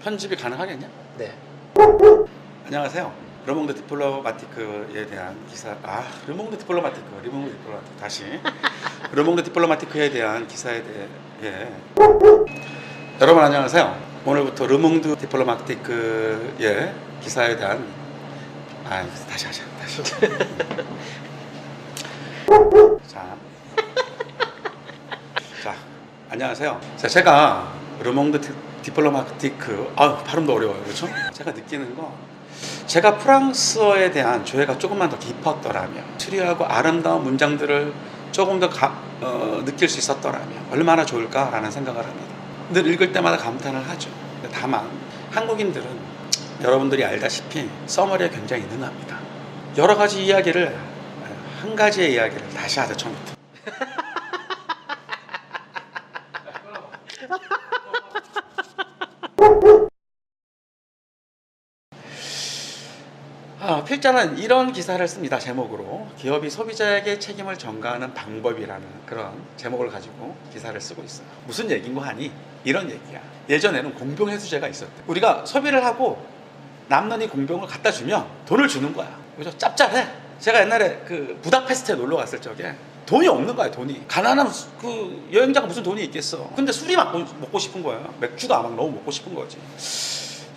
편집이 가능하겠냐? 네. 안녕하세요. 르몽드 디플로마티크에 대한 기사, 르몽드 디플로마티크, 다시 르몽드 디플로마티크에 대한 기사에 대해 여러분 안녕하세요. 오늘부터 르몽드 디플로마티크의 기사에 대한 다시 하자. 자, 안녕하세요. 제가 르몽드 디플로마티크 발음도 어려워요, 그렇죠? 제가 느끼는 거, 제가 프랑스어에 대한 조예가 조금만 더 깊었더라면, 추리하고 아름다운 문장들을 조금 더 느낄 수 있었더라면 얼마나 좋을까라는 생각을 합니다. 늘 읽을 때마다 감탄을 하죠. 다만 한국인들은 여러분들이 알다시피 써머리에 굉장히 능합니다. 여러 가지 이야기를, 한 가지의 이야기를 다시 하자, 처음부터. 필자는 이런 기사를 씁니다. 제목으로 기업이 소비자에게 책임을 전가하는 방법이라는 그런 제목을 가지고 기사를 쓰고 있어요. 무슨 얘기인고 하니 이런 얘기야. 예전에는 공병회수제가 있었대. 우리가 소비를 하고 남는 이 공병을 갖다 주면 돈을 주는 거야. 그죠? 짭짤해. 제가 옛날에 그 부다페스트에 놀러 갔을 적에 돈이 없는 거야. 돈이 가난한 그 여행자가 무슨 돈이 있겠어. 근데 술이 먹고 싶은 거야. 맥주가 막 너무 먹고 싶은 거지.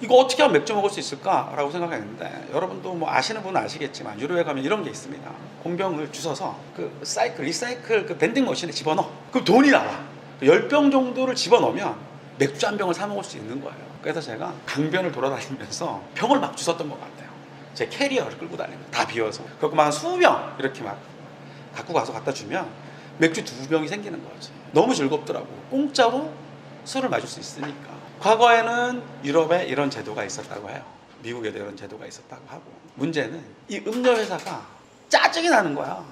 이거 어떻게 하면 맥주 먹을 수 있을까라고 생각했는데, 여러분도 뭐 아시는 분은 아시겠지만 유로에 가면 이런 게 있습니다. 공병을 주워서 그 리사이클 그 밴딩 머신에 집어넣어. 그럼 돈이 나와. 10병 정도를 집어넣으면 맥주 한 병을 사 먹을 수 있는 거예요. 그래서 제가 강변을 돌아다니면서 병을 막 주웠던 것 같아요. 제 캐리어를 끌고 다니면 다 비워서. 그리고 막 수병 이렇게 막 갖고 가서 갖다 주면 맥주 2병이 생기는 거지. 너무 즐겁더라고. 공짜로 술을 마실 수 있으니까. 과거에는 유럽에 이런 제도가 있었다고 해요. 미국에도 이런 제도가 있었다고 하고. 문제는 이 음료 회사가 짜증이 나는 거야.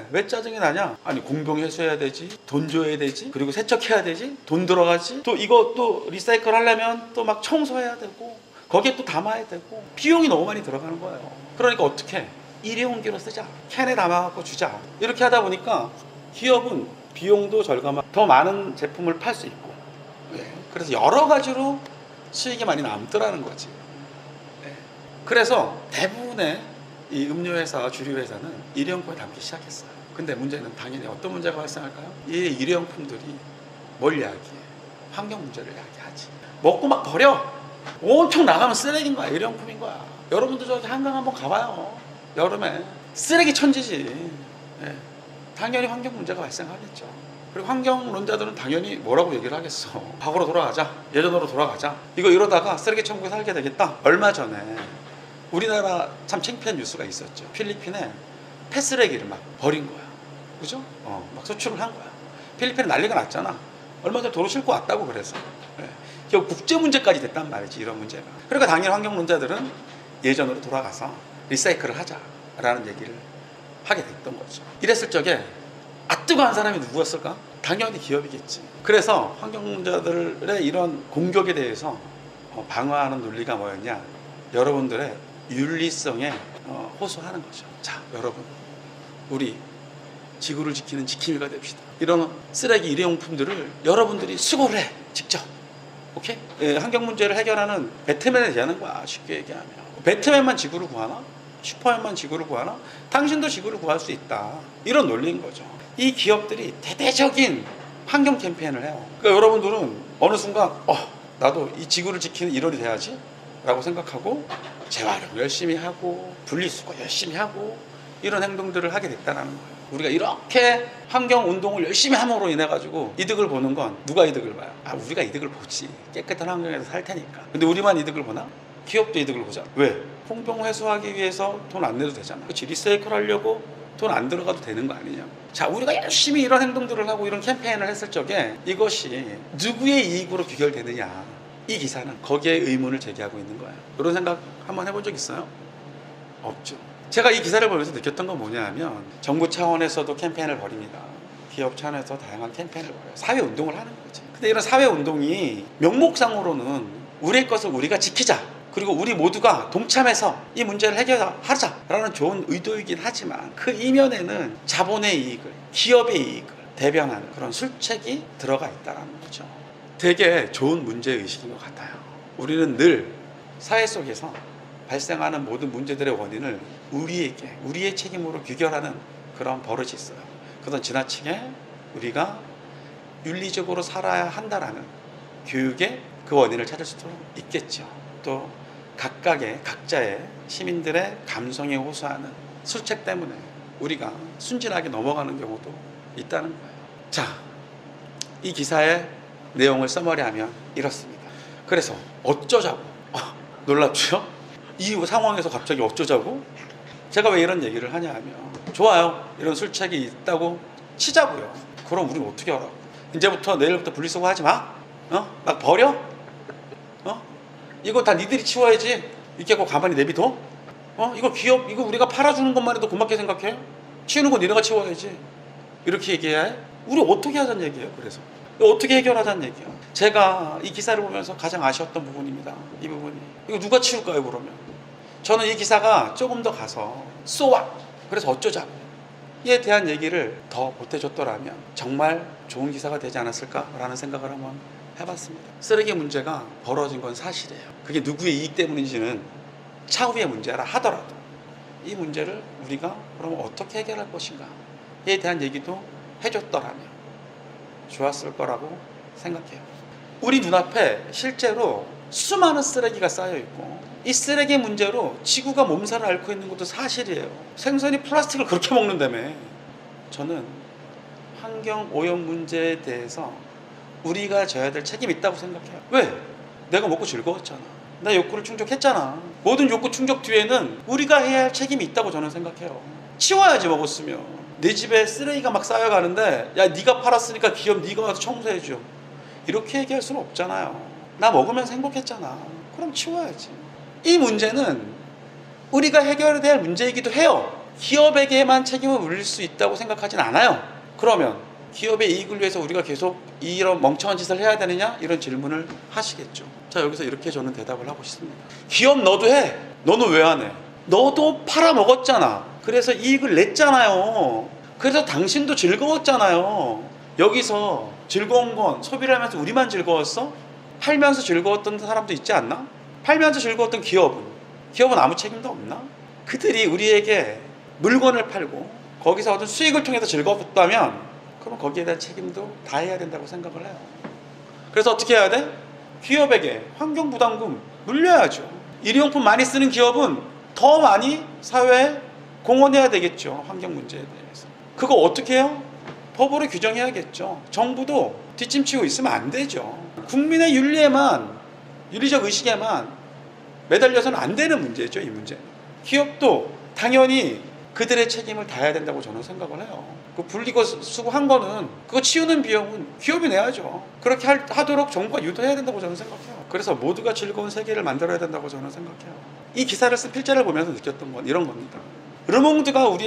왜 짜증이 나냐? 아니, 공병 회수해야 되지, 돈 줘야 되지, 그리고 세척해야 되지, 돈 들어가지, 또 이거 또 리사이클 하려면 또 막 청소해야 되고, 거기에 또 담아야 되고, 비용이 너무 많이 들어가는 거예요. 그러니까 어떻게? 일회용기로 쓰자, 캔에 담아갖고 주자, 이렇게 하다 보니까 기업은 비용도 절감하고 더 많은 제품을 팔 수 있고, 그래서 여러 가지로 수익이 많이 남더라는 거지. 그래서 대부분의 이 음료회사, 주류회사는 일회용품에 담기 시작했어요. 근데 문제는 당연히 어떤 문제가 발생할까요? 이 일회용품들이 뭘 야기해? 환경 문제를 야기하지. 먹고 막 버려. 엄청 나가면 쓰레기인 거야. 일회용품인 거야. 여러분도 저기 한강 한번 가봐요. 여름에 쓰레기 천지지. 당연히 환경 문제가 발생하겠죠. 그리고 환경론자들은 당연히 뭐라고 얘기를 하겠어. 과거로 돌아가자, 예전으로 돌아가자, 이거 이러다가 쓰레기 천국에 살게 되겠다. 얼마 전에 우리나라 참 창피한 뉴스가 있었죠. 필리핀에 폐쓰레기를 막 버린 거야. 그죠? 막 소출을 한 거야. 필리핀에 난리가 났잖아. 얼마 전에 도로 싣고 왔다고 그래서. 결국 국제 문제까지 됐단 말이지, 이런 문제가. 그러니까 당연히 환경론자들은 예전으로 돌아가서 리사이클을 하자라는 얘기를 하게 됐던 거죠. 이랬을 적에 뜨거운 사람이 누구였을까? 당연히 기업이겠지. 그래서 환경론자들의 이런 공격에 대해서 방어하는 논리가 뭐였냐? 여러분들의 윤리성에 호소하는 거죠. 자, 여러분, 우리 지구를 지키는 지킴이가 됩시다. 이런 쓰레기 일회용품들을 여러분들이 수거를 해, 직접. 오케이? 환경 문제를 해결하는 배트맨이 되는 거야, 쉽게 얘기하면. 배트맨만 지구를 구하나? 슈퍼맨만 지구를 구하나? 당신도 지구를 구할 수 있다. 이런 논리인 거죠. 이 기업들이 대대적인 환경 캠페인을 해요. 그러니까 여러분들은 어느 순간 나도 이 지구를 지키는 일원이 돼야지 라고 생각하고 재활용 열심히 하고 분리수거 열심히 하고 이런 행동들을 하게 됐다는 거예요. 우리가 이렇게 환경운동을 열심히 함으로 인해 가지고 이득을 보는 건 누가 이득을 봐요? 우리가 이득을 보지. 깨끗한 환경에서 살 테니까. 근데 우리만 이득을 보나? 기업도 이득을 보잖아. 왜? 공병 회수하기 위해서 돈 안 내도 되잖아. 그렇지? 리사이클 하려고 돈 안 들어가도 되는 거 아니냐. 자, 우리가 열심히 이런 행동들을 하고 이런 캠페인을 했을 적에 이것이 누구의 이익으로 귀결되느냐, 이 기사는 거기에 의문을 제기하고 있는 거예요. 이런 생각 한번 해본 적 있어요? 없죠. 제가 이 기사를 보면서 느꼈던 건 뭐냐면, 정부 차원에서도 캠페인을 벌입니다. 기업 차원에서 다양한 캠페인을 벌여요. 사회운동을 하는 거지. 근데 이런 사회운동이 명목상으로는 우리의 것을 우리가 지키자, 그리고 우리 모두가 동참해서 이 문제를 해결하자라는 좋은 의도이긴 하지만, 그 이면에는 자본의 이익을, 기업의 이익을 대변하는 그런 술책이 들어가 있다는 거죠. 되게 좋은 문제의식인 것 같아요. 우리는 늘 사회 속에서 발생하는 모든 문제들의 원인을 우리의 책임으로 귀결하는 그런 버릇이 있어요. 그래서 지나치게 우리가 윤리적으로 살아야 한다라는 교육에 그 원인을 찾을 수도 있겠죠. 또 각자의 시민들의 감성에 호소하는 술책 때문에 우리가 순진하게 넘어가는 경우도 있다는 거예요. 자, 이 기사의 내용을 써머리하면 이렇습니다. 그래서 어쩌자고? 놀랍죠? 이 상황에서 갑자기 어쩌자고? 제가 왜 이런 얘기를 하냐 하면, 좋아요, 이런 술책이 있다고 치자고요. 그럼 우리 어떻게 하라고? 이제부터 내일부터 분리수거 하지 마? 막 버려? 이거 다 니들이 치워야지. 이렇게 하고 가만히 내비둬? 이거 우리가 팔아주는 것만 해도 고맙게 생각해? 치우는 건 니네가 치워야지. 이렇게 얘기해야 해? 우리 어떻게 하자는 얘기예요. 그래서 어떻게 해결하자는 얘기야. 제가 이 기사를 보면서 가장 아쉬웠던 부분입니다. 이 부분이. 이거 누가 치울까요, 그러면? 저는 이 기사가 조금 더 가서 so what? 그래서 어쩌자고 에 대한 얘기를 더 보태줬더라면 정말 좋은 기사가 되지 않았을까라는 생각을 한번 해봤습니다. 쓰레기 문제가 벌어진 건 사실이에요. 그게 누구의 이익 때문인지는 차후의 문제라 하더라도 이 문제를 우리가 그럼 어떻게 해결할 것인가에 대한 얘기도 해줬더라면 좋았을 거라고 생각해요. 우리 눈앞에 실제로 수많은 쓰레기가 쌓여있고 이 쓰레기 문제로 지구가 몸살을 앓고 있는 것도 사실이에요. 생선이 플라스틱을 그렇게 먹는다며. 저는 환경오염 문제에 대해서 우리가 져야 될 책임이 있다고 생각해요. 왜? 내가 먹고 즐거웠잖아. 나 욕구를 충족했잖아. 모든 욕구 충족 뒤에는 우리가 해야 할 책임이 있다고 저는 생각해요. 치워야지 먹었으면. 내 집에 쓰레기가 막 쌓여가는데 야 네가 팔았으니까 기업 네가 와서 청소해줘. 이렇게 얘기할 수는 없잖아요. 나 먹으면서 행복했잖아. 그럼 치워야지. 이 문제는 우리가 해결해야 될 문제이기도 해요. 기업에게만 책임을 물릴 수 있다고 생각하진 않아요. 그러면 기업의 이익을 위해서 우리가 계속 이런 멍청한 짓을 해야 되느냐? 이런 질문을 하시겠죠. 자, 여기서 이렇게 저는 대답을 하고 싶습니다. 기업 너도 해. 너는 왜 안 해? 너도 팔아먹었잖아. 그래서 이익을 냈잖아요. 그래서 당신도 즐거웠잖아요. 여기서 즐거운 건 소비를 하면서 우리만 즐거웠어? 팔면서 즐거웠던 사람도 있지 않나? 팔면서 즐거웠던 기업은 아무 책임도 없나? 그들이 우리에게 물건을 팔고 거기서 얻은 수익을 통해서 즐거웠다면 그럼 거기에 대한 책임도 다 해야 된다고 생각을 해요. 그래서 어떻게 해야 돼? 기업에게 환경부담금 물려야죠. 일회용품 많이 쓰는 기업은 더 많이 사회에 공헌해야 되겠죠. 환경 문제에 대해서. 그거 어떻게 해요? 법으로 규정해야겠죠. 정부도 뒷짐치고 있으면 안 되죠. 국민의 윤리적 의식에만 매달려서는 안 되는 문제죠. 이 문제는. 기업도 당연히 그들의 책임을 다해야 된다고 저는 생각을 해요. 그 분리수거한 거는 그거 치우는 비용은 기업이 내야죠. 그렇게 하도록 정부가 유도해야 된다고 저는 생각해요. 그래서 모두가 즐거운 세계를 만들어야 된다고 저는 생각해요. 이 기사를 쓴 필자를 보면서 느꼈던 건 이런 겁니다. 르몽드가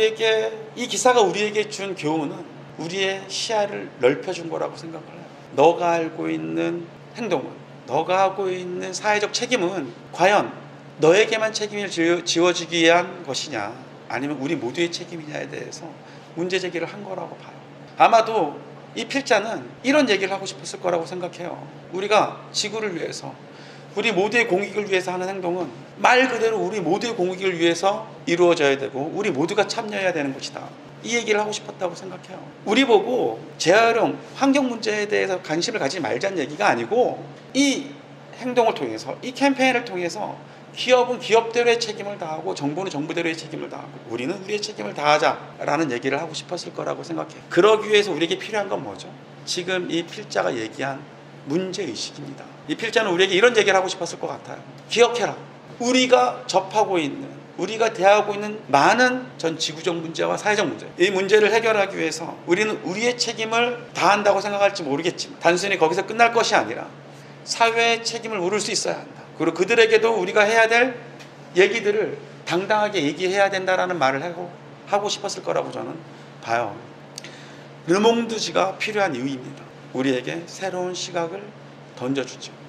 이 기사가 우리에게 준 교훈은 우리의 시야를 넓혀준 거라고 생각을 해요. 너가 알고 있는 행동은, 너가 하고 있는 사회적 책임은 과연 너에게만 책임을 지워지기 위한 것이냐, 아니면 우리 모두의 책임이냐에 대해서 문제 제기를 한 거라고 봐요. 아마도 이 필자는 이런 얘기를 하고 싶었을 거라고 생각해요. 우리가 지구를 위해서, 우리 모두의 공익을 위해서 하는 행동은 말 그대로 우리 모두의 공익을 위해서 이루어져야 되고 우리 모두가 참여해야 되는 것이다. 이 얘기를 하고 싶었다고 생각해요. 우리 보고 재활용, 환경 문제에 대해서 관심을 가지지 말자는 얘기가 아니고 이 행동을 통해서, 이 캠페인을 통해서 기업은 기업대로의 책임을 다하고 정부는 정부대로의 책임을 다하고 우리는 우리의 책임을 다하자라는 얘기를 하고 싶었을 거라고 생각해요. 그러기 위해서 우리에게 필요한 건 뭐죠? 지금 이 필자가 얘기한 문제의식입니다. 이 필자는 우리에게 이런 얘기를 하고 싶었을 것 같아요. 기억해라. 우리가 접하고 있는, 우리가 대하고 있는 많은 전 지구적 문제와 사회적 문제, 이 문제를 해결하기 위해서 우리는 우리의 책임을 다한다고 생각할지 모르겠지만 단순히 거기서 끝날 것이 아니라 사회의 책임을 물을 수 있어야 한다. 그리고 그들에게도 우리가 해야 될 얘기들을 당당하게 얘기해야 된다라는 말을 하고 싶었을 거라고 저는 봐요. 르몽드지가 필요한 이유입니다. 우리에게 새로운 시각을 던져주죠.